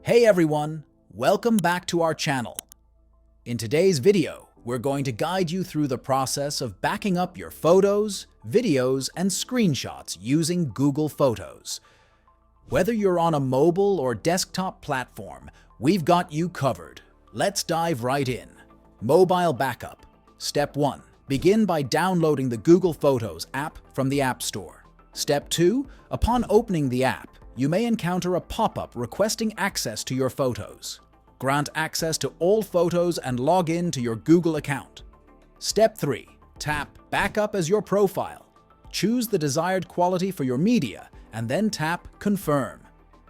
Hey everyone, welcome back to our channel. In today's video, we're going to guide you through the process of backing up your photos, videos, and screenshots using Google Photos. Whether you're on a mobile or desktop platform, we've got you covered. Let's dive right in. Mobile backup. Step 1. Begin by downloading the Google Photos app from the App Store. Step 2. Upon opening the app, you may encounter a pop-up requesting access to your photos. Grant access to all photos and log in to your Google account. Step 3. Tap Backup as your profile. Choose the desired quality for your media and then tap Confirm.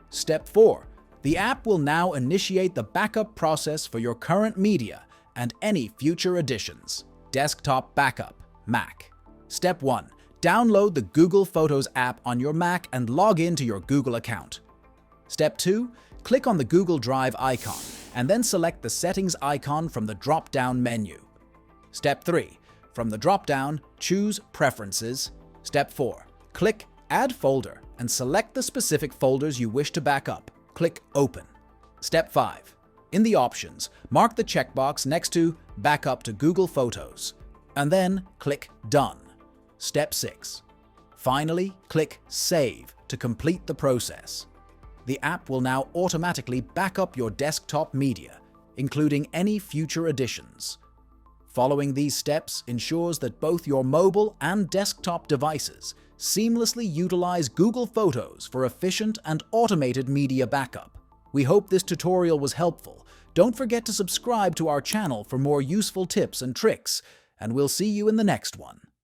Step 4. The app will now initiate the backup process for your current media and any future additions. Desktop backup, Mac. Step 1. Download the Google Photos app on your Mac and log into your Google account. Step 2. Click on the Google Drive icon and then select the Settings icon from the drop-down menu. Step 3. From the drop-down, choose Preferences. Step 4. Click Add Folder and select the specific folders you wish to back up. Click Open. Step 5. In the options, mark the checkbox next to Backup to Google Photos, and then click Done. Step 6. Finally, click Save to complete the process. The app will now automatically back up your desktop media, including any future additions. Following these steps ensures that both your mobile and desktop devices seamlessly utilize Google Photos for efficient and automated media backup. We hope this tutorial was helpful. Don't forget to subscribe to our channel for more useful tips and tricks, and we'll see you in the next one.